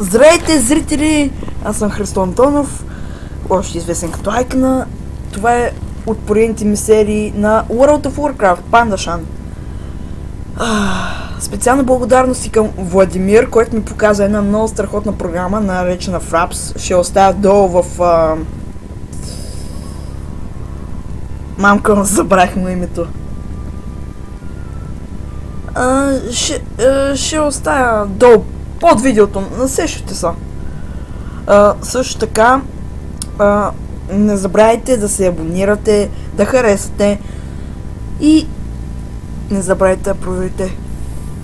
Здравейте, зрители! Аз съм Христо Антонов, още известен като Айкна. Това е от поредните ми серии на World of Warcraft, Pandashan. Специална благодарност и към Владимир, който ми показа една много страхотна програма, наречена Fraps. Ще оставя долу в... Мамка, забравих му името. Ще оставя долу под видеото, насещате се. Също така, не забравяйте да се абонирате, да харесате и не забравяйте да проверите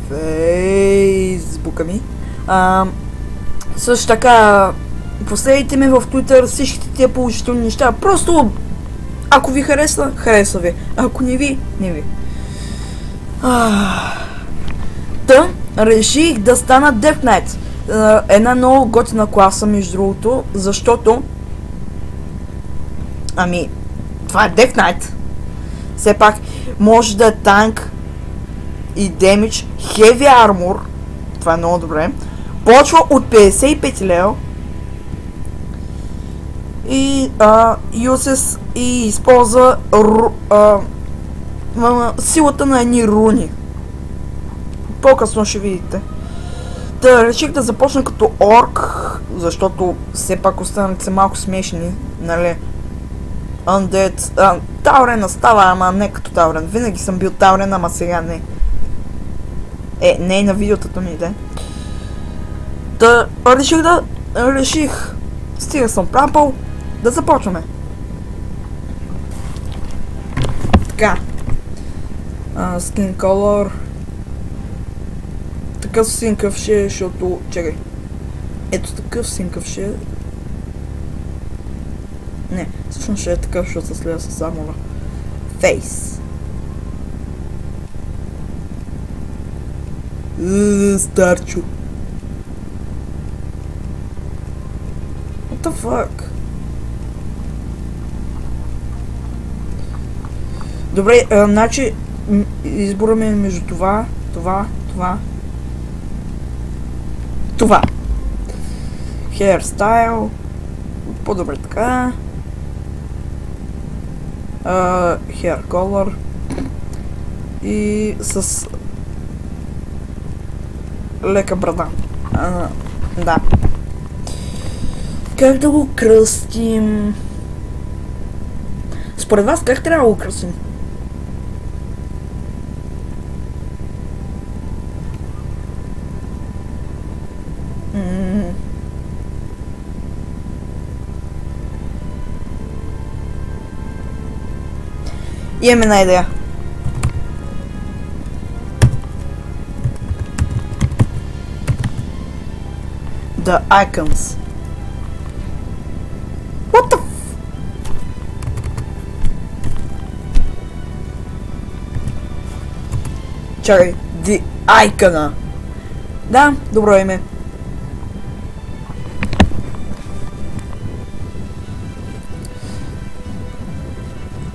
Фейсбука ми. Също така, последите ме в Twitter, всичките тия положителни неща. Просто, ако ви харесва, харесва ви. Ако не ви, не ви. Та, реших да стана Death Knight. Една много готина класа, между другото, защото... това е Death Knight. Все пак, може да е танк и демидж, Heavy Armor. Това е много добре. Почва от 55 лева. И uses и използва силата на едни руни. По-късно ще видите. Та реших да започна като орк, защото все пак останалите са малко смешни, нали? Undead. Таурена става, ама не като Таурен. Винаги съм бил Таурен, ама сега не. Не на видеотата ми, да. Та реших, стига съм прапал, да започваме. Така. Skin color. Такъв синкъв ще е, защото... Чакай. Ето такъв синкъв ще е. Не, всъщност ще е такъв, защото се следва с армора. Фейс. Старчо. What the fuck? Добре, значи избора ми е между това. Hairstyle. По-добре така. Hair color. И с лека брада. Да. Как да го кръстим? Според вас как трябва да го кръстим? Имам една идея. The icons. What the Чакай, the icon. Да, добро име.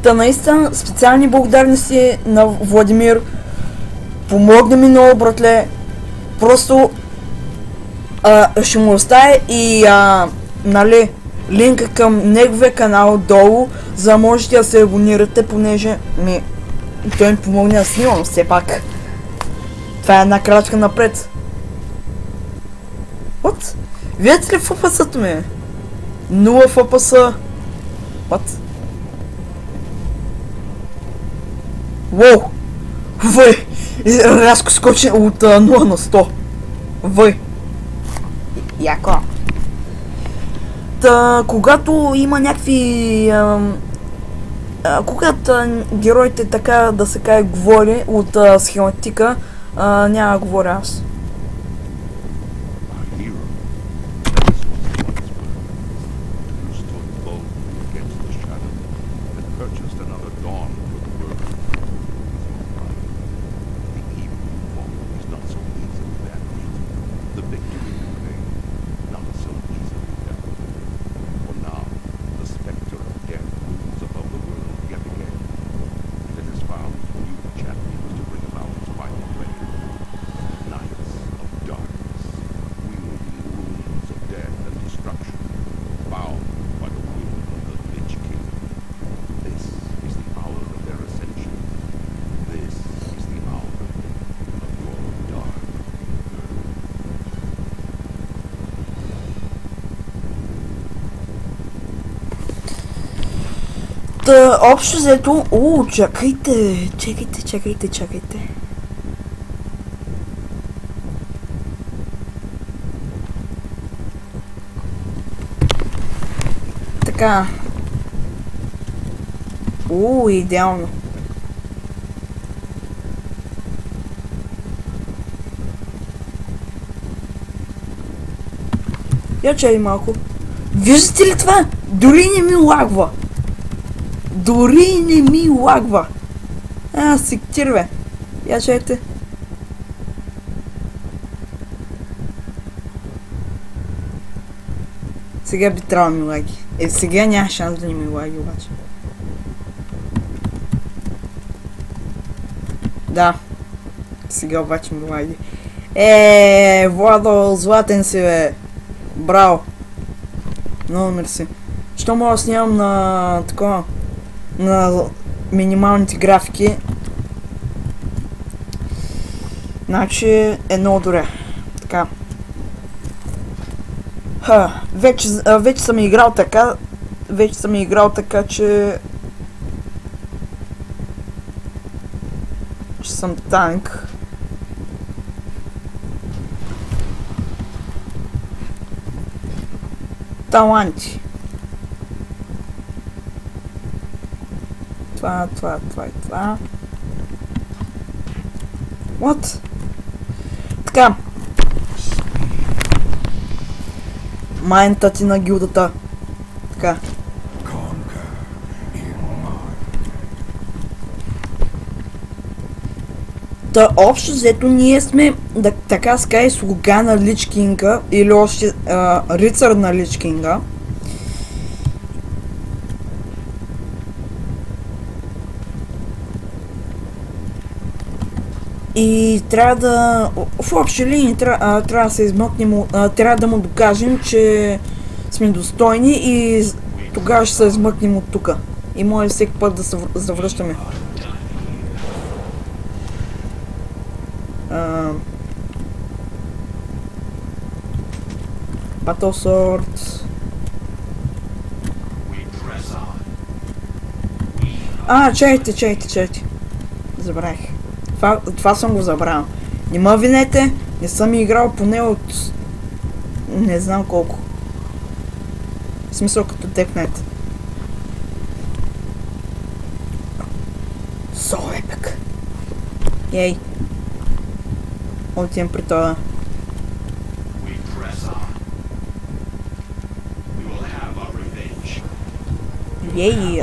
Та наистина специални благодарности на Владимир. Помогна ми много, братле. Просто ще му оставя и нали, линка към неговия канал долу, за да можете да се абонирате, понеже той ми помогне да снимам все пак. Това е една крачка напред. What? Видите ли ФПС-то ми? 0 ФПС. What? Воу! Въй! Рязко скочи от 0 на 100. Въй! Яко! Та, когато има някакви... когато героите, така да се каже, говори от схематика, няма да говоря аз. Общо взето... чакайте. Така. Идеално. Я чай малко. Виждате ли това? Дори не ми лагва. Сектир, бе. Я чайте. Сега би трябвало да ми лаги. Сега няма шанс да не ми лаги обаче. Да. Сега обаче ми лаги. Владо, златен си, бе. Браво. Много мерси. Що мога да снимам на такова, на минималните графики. Значи е много добре. Така. Вече съм играл така, че съм танк. Таланти. Това. What? Така. Майната ти на гилдата. Така. Та общо взето ние сме, така скай, слуга на Лич Кинга, или още рицар на Лич Кинга. И трябва да... В общи линии трябва да се измъкнем, трябва да му докажем, че сме достойни и тогава ще се измъкнем от тука. И може всеки път да се завръщаме. Battle Sword. Чайте. Забравих. Това съм го забравил. Не ме винете, не съм играл поне от... не знам колко. В смисъл като Death So epic. Ей. Отивам при това. Ей.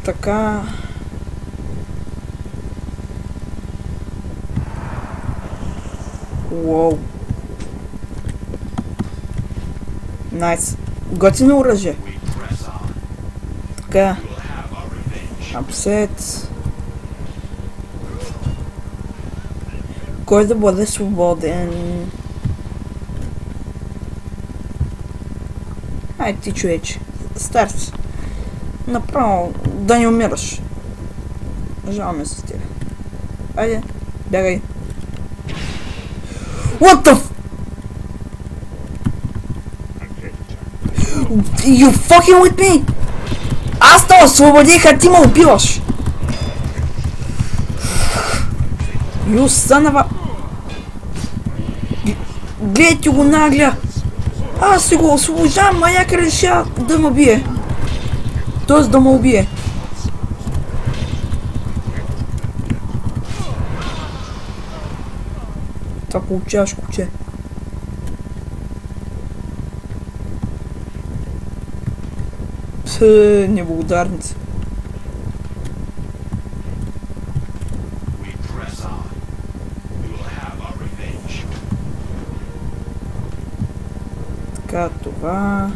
Така... Уоу. Найс. Готино оръжие. Така. Апсет. Кой да бъде свободен? Ай ти човече. Старт. Направо да не умираш. Жалме се с тебе. Айде, бягай. What the f... You fucking with me? Аз те освободих, а ти ме убиваш. You son of a... Гледайте го нагля. Аз си го освобождавам, маяк реша да ме бие. Тоест да ме убие. Това получаваш, куче. Неблагодарница. Така, това.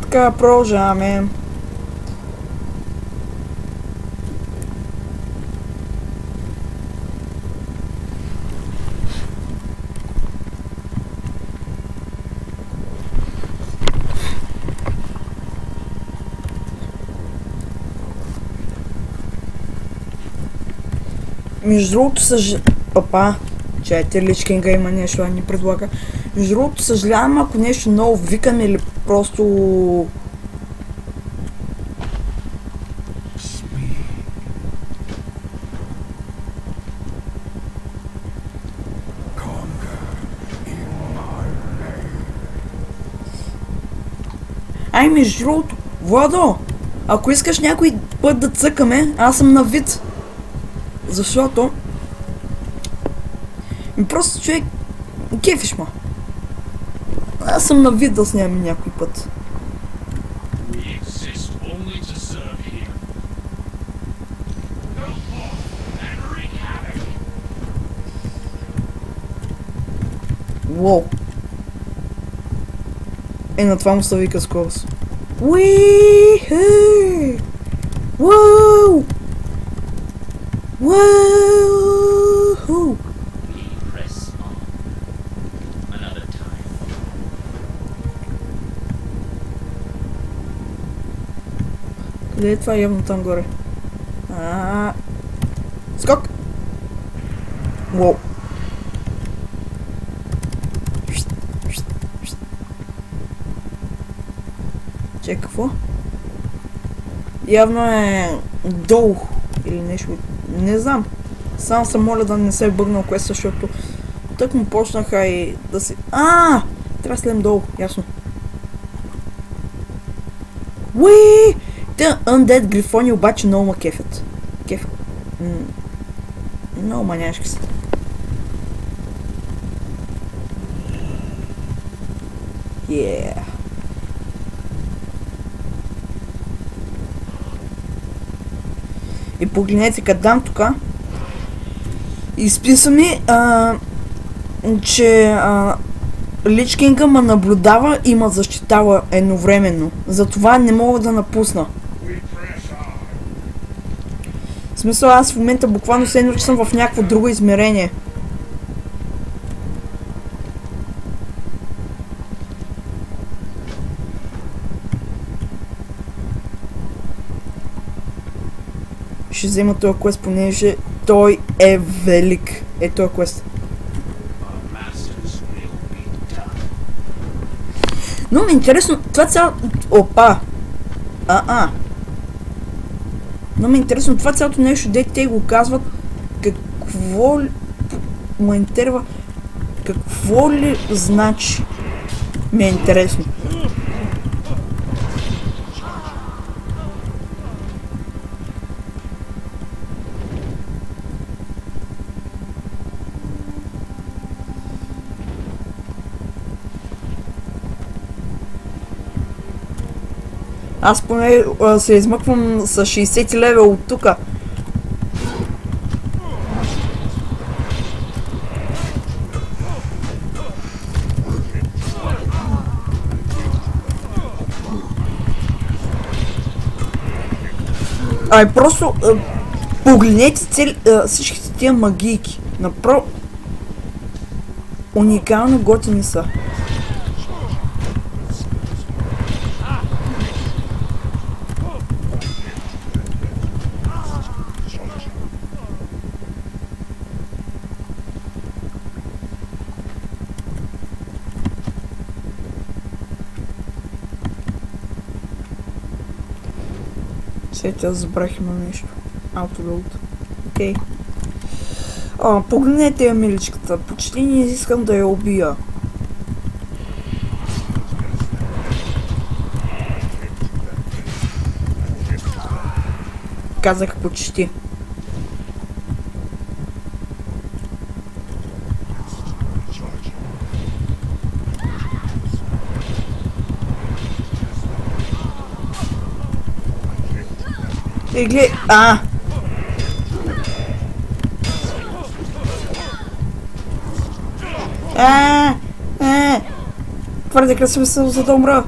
Така, продължаваме. Между другото Папа, чайте, Лич Кинга има нещо да ни предлага. Между другото съжалявам, ако нещо ново викам или просто... Ай, между другото, Владо, ако искаш някой път да цъкаме, аз съм на вид. Защото... Просто човек... Кефиш ма. Аз съм на вид да снимаме някой път. Уоу. На това му се вика скорост. Уи-хей! Уоу! Уоу! Къде е това? Явно там горе. Скок! Уоу! Чекай, какво? Явно е долу или нещо. Не знам. Само се моля да не се е бъгнал квест, защото тък му почнаха и да си... Трябва да слем долу, ясно. Уи! Те Undead грифони обаче много ма кефят. Много маняшки са. Yeah. И погледнете къдам тук. Изписа ми, че Лич Кинга ме наблюдава и ме защитава едновременно. Затова не мога да напусна. В смисъл, аз в момента буквално се едно, че съм в някакво друго измерение. Ще взема този квест, понеже той е велик. Е този квест. Но ми е интересно, това цяло... Опа! Но ми е интересно, това цялото нещо, де те го казват, какво ли... Ма интерва... Какво ли значи? Ми е интересно. Аз поне се измъквам с 60 левел от тука. Просто погледнете всичките тия магийки. Направо уникално готини са. Сега забрах има нещо. Autoload. Окей. Погледнете я миличката. Почти не искам да я убия. Казах почти. Гледай, твърде красиво съм, за да умра.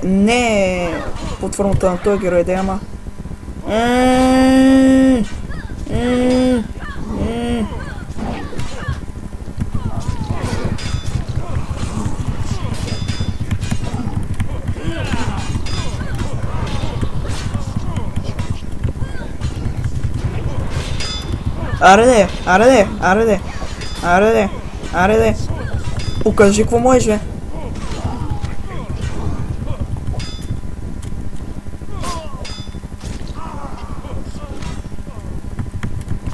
Не под формата на този герой, да ама. Аре де. Покажи какво можеш, бе.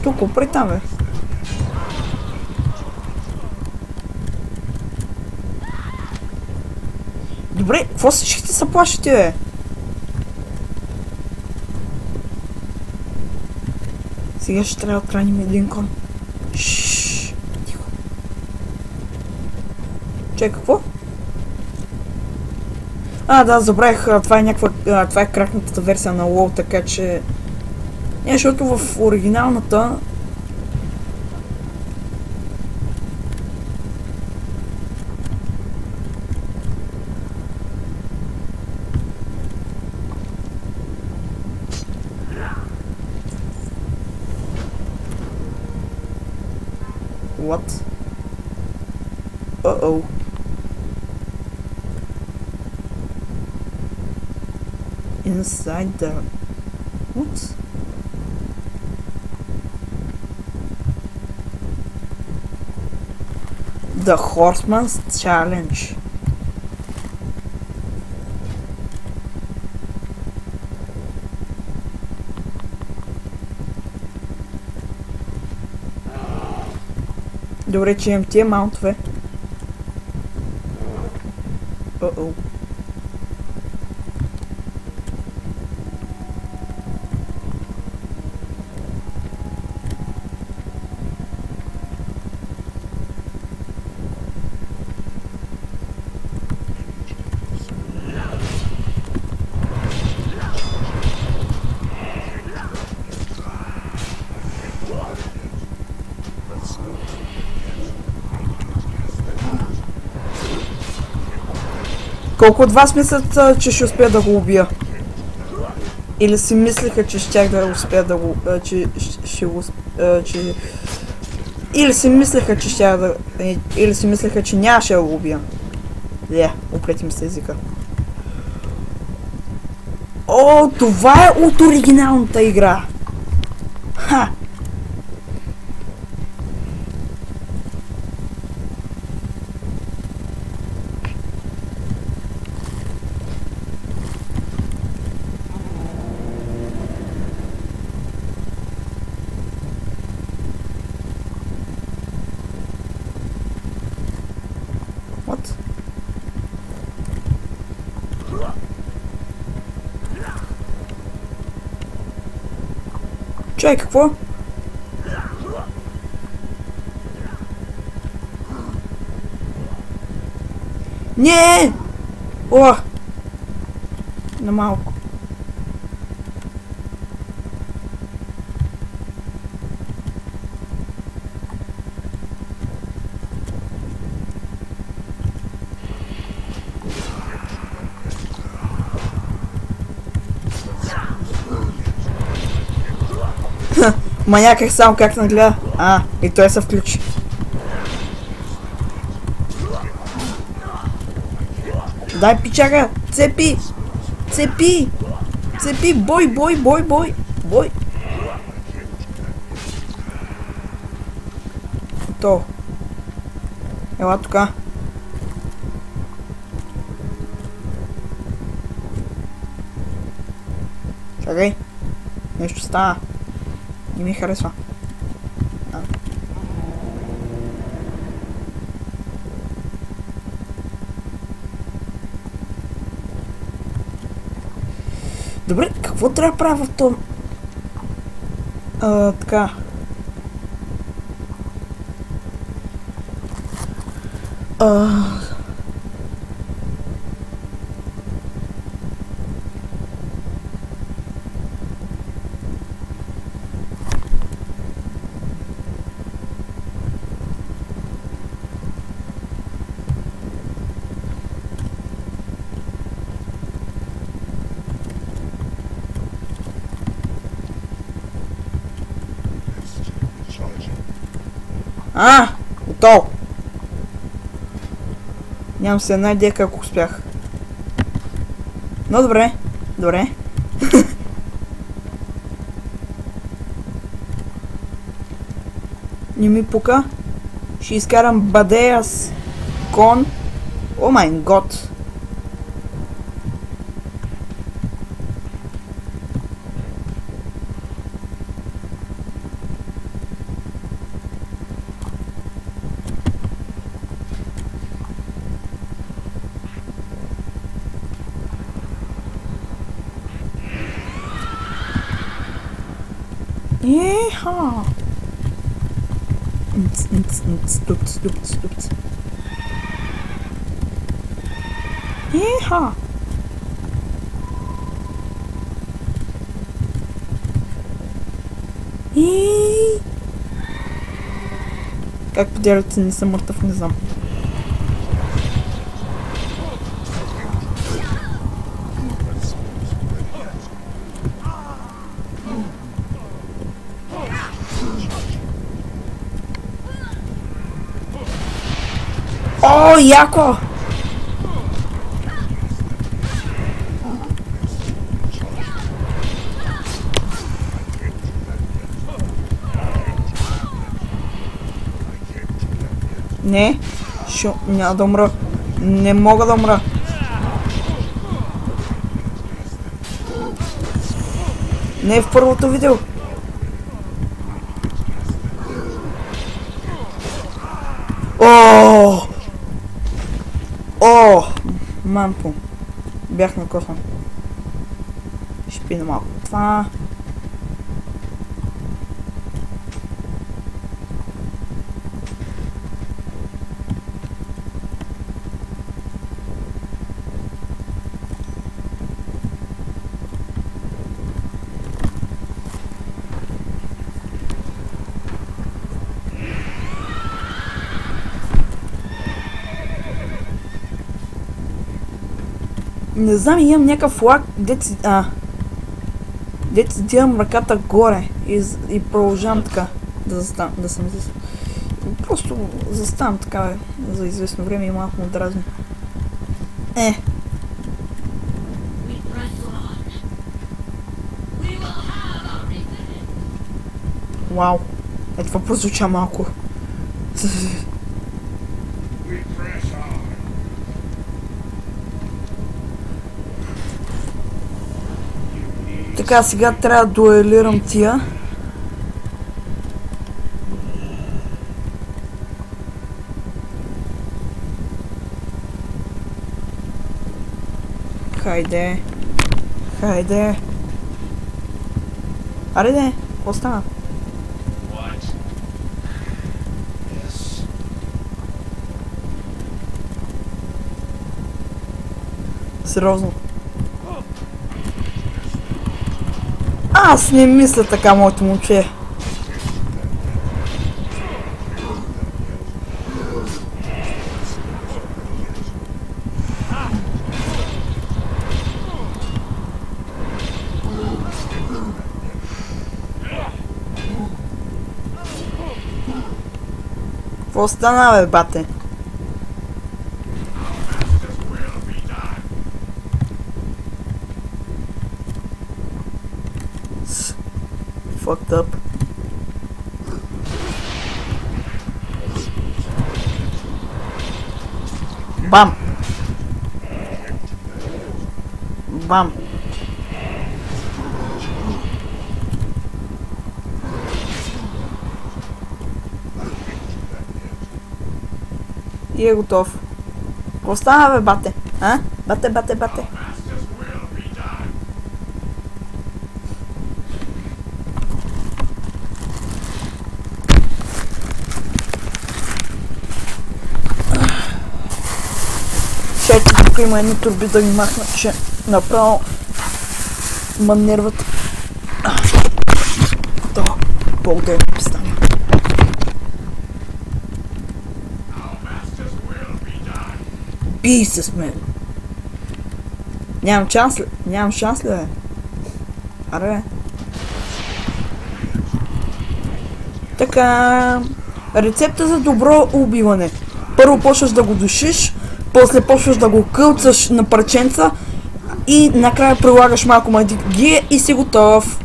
Тук, опри там, бе. Добре, какво всичките са плашите, бе? Сега ще трябва да отхраним един кон. Шшш, тихо. Чай, какво? Да, забравих, това е някаква, това е кракнатата версия на WoW, така че... Не, защото в оригиналната... What? Uh-oh. Inside the... What? The Horseman's Challenge. Добре, че имам тия маунтове. Uh-oh. Колко от вас мислят, че ще успея да го убия? Или си мислиха, че щях да успея да го... Или си мислиха, че щях да... Или си мислиха, че нямаше да го убия? Оплети ми се езика. О, това е от оригиналната игра! Ха! Чай, какво? Не! О! На малко. Маняках само как нагледа. И той се включи. Дай пичага! Цепи! Цепи! Цепи! Бой! То. Ела тука. Чакай. Нещо става. Не ми харесва. Добре, какво трябва да правя в том? Така. Готово. Нямам се една идея как успях. Но добре. не ми пука. Ще изкарам бадея с кон. О май гот. Еха! Ступц. Еха! Как подярате не съм мъртъв, не знам. О, яко! Не, няма да умра. Не мога да умра. Не е в първото видео. О, мампо. Бях накосан. Ще пина малко това. Не знам, имам някакъв флаг, дет дирам ръката горе и продължавам така да съм здесь. Просто заставам така за известно време и малко му дразни. Вау, това прозвуча малко. Така, сега трябва да дуелирам тия. Хайде. Аре де, какво стана? Сериозно. Аз не мисля така, моето момче. Какво стана, бе, бате? Fucked up. Бам! Бам! И е готов. Какво става, бе, бате? А? Бате. Чайте, тук има едни турби да ги махна, че направо ма нерват. Това, по-удобно ми стане. Бий се с мен. Нямам шанс ли, бе? Аре, бе. Така, рецепта за добро убиване. Първо почваш да го душиш, после почваш да го кълцаш на парченца и накрая прилагаш малко магия и си готов.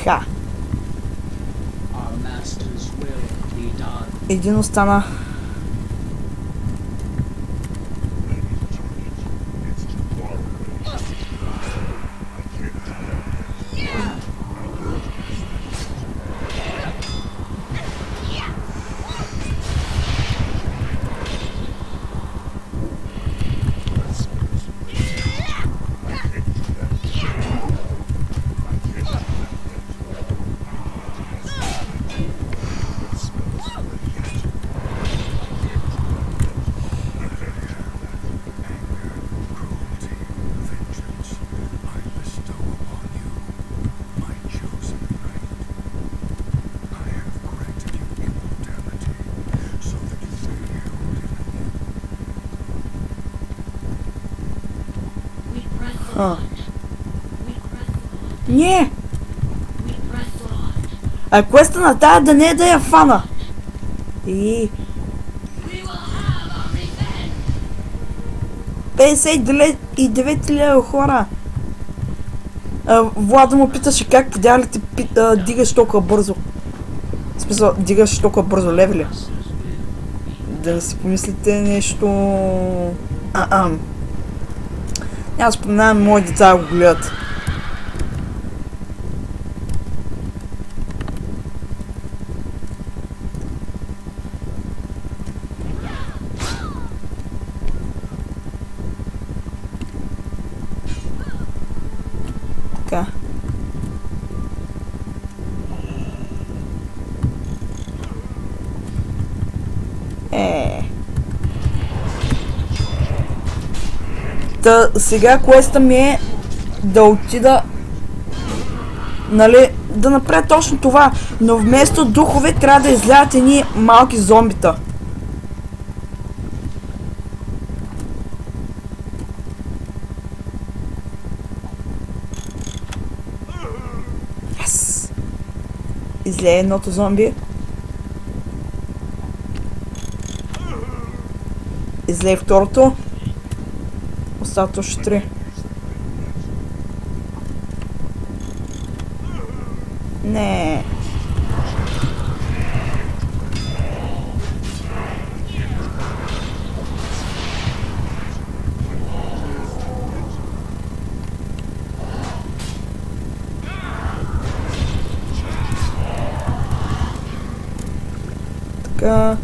Ха. Един остана. Не! А квеста на тая да не е да я фана. И 59 лева хора. Влада му питаше как подяли ти дигаш толкова бързо. В смисъл, дигаш толкова бързо левели. Да не си помислите нещо... Няма споменавам, мои деца го гледат. Така. Та сега квеста ми е да отида, нали, да направя точно това, но вместо духове трябва да излязат едни малки зомбита. Yes. Излее едното зомби. Излее второто. Остават още 3. Не. Така.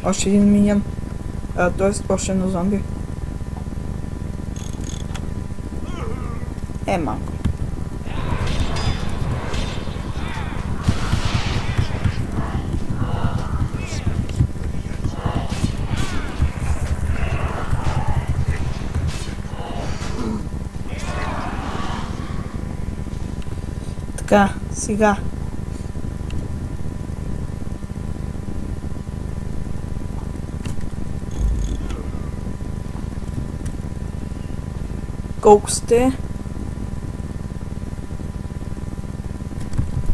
Още един миньон. Тоест още едно зомби. Малко. Така, сега. Колко сте?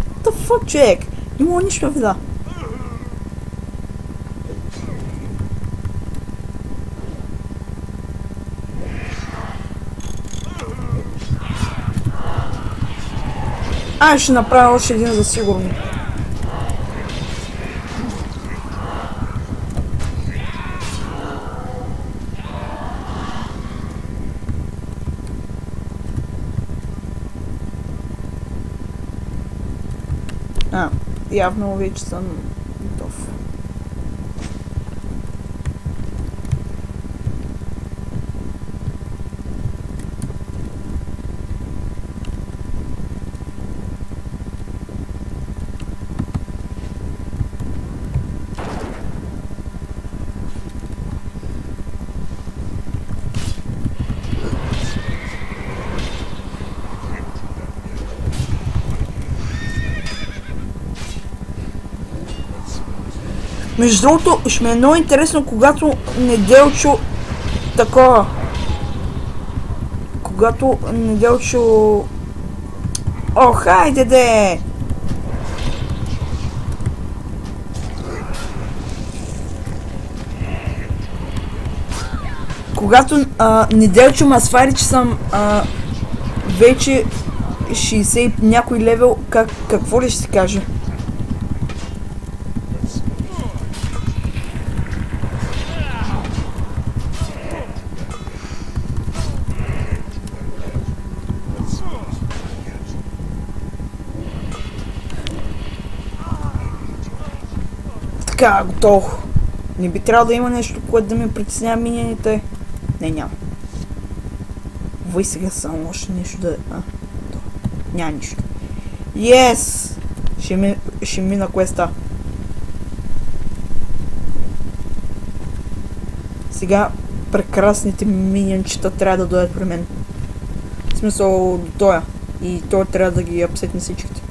What the fuck, човек? Няма нищо вида. Ще направя още един за сигурно. Явно вече съм готов. Между другото, ще ми е много интересно, когато Неделчо такова. Когато Неделчо... О, хайде де! Когато Неделчо ме свари, че съм вече 60 някой левел, какво ли ще си каже? Така, готово. Не би трябвало да има нещо, което да ми притеснява миньоните. Не, няма. Вой сега само още нещо да... няма нищо. Yes! Ще мина квеста. Сега прекрасните миньончета трябва да дойдат при мен. В смисъл до тоя. И той трябва да ги апсетне всичките.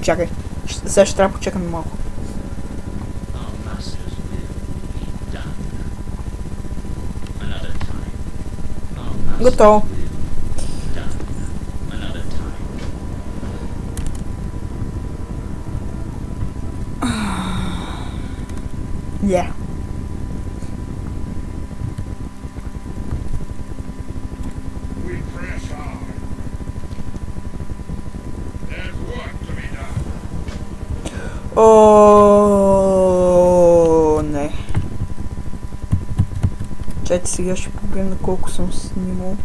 Чакай. Сега ще трябва да почекаме малко. Готово. Yeah. О, не. Чайте, сега ще погледна колко съм снимал.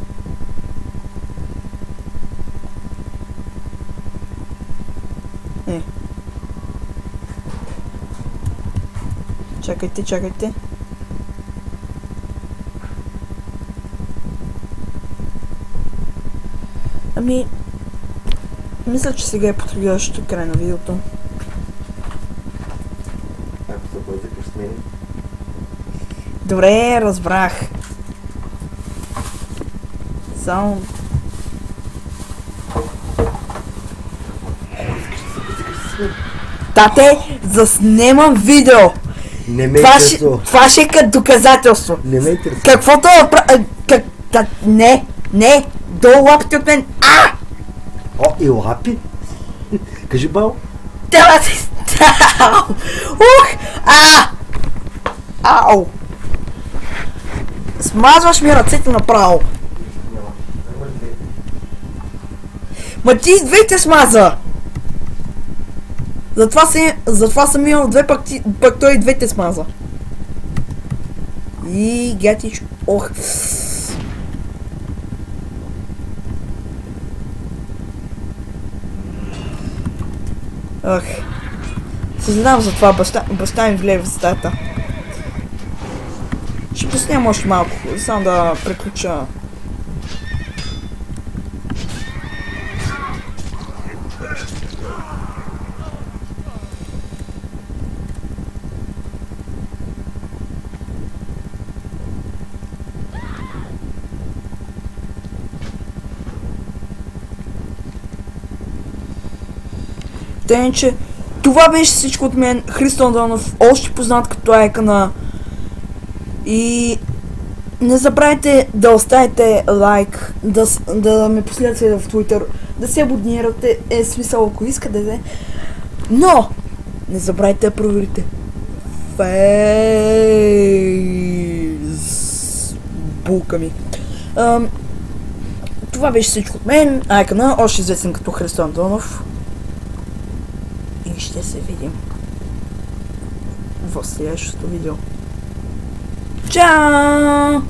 Не. Чакайте. Ами... мисля, че сега е подходящото край на видеото. Ако се бъде късмени. Добре, разбрах. Само... Тате, заснемам видео! Не ме интересува. Това ще е като доказателство. Не ме интересува. Каквото не, долу лапите от мен. О, и лапи? Кажи бал. Тела си. Ух! Ау! Смазваш ми ръцете направо. Ма ти с двете смаза! Затова съм имал две, пък той и двете смаза. И гатич... Ох! Ох! Съжалявам за това, баща ми влезе в стаята. Ще поснем още малко, само да приключа. Тъй, това беше всичко от мен. Христо Андонов, още познат като Айкана. И не забравяйте да оставите лайк, да ме последвате в Twitter, да се абонирате, смисъл ако искате, но не забравяйте да проверите Фейсбука ми. Това беше всичко от мен. Айкана, още известен като Христо Андонов. И ще се видим в следващото видео. Чао!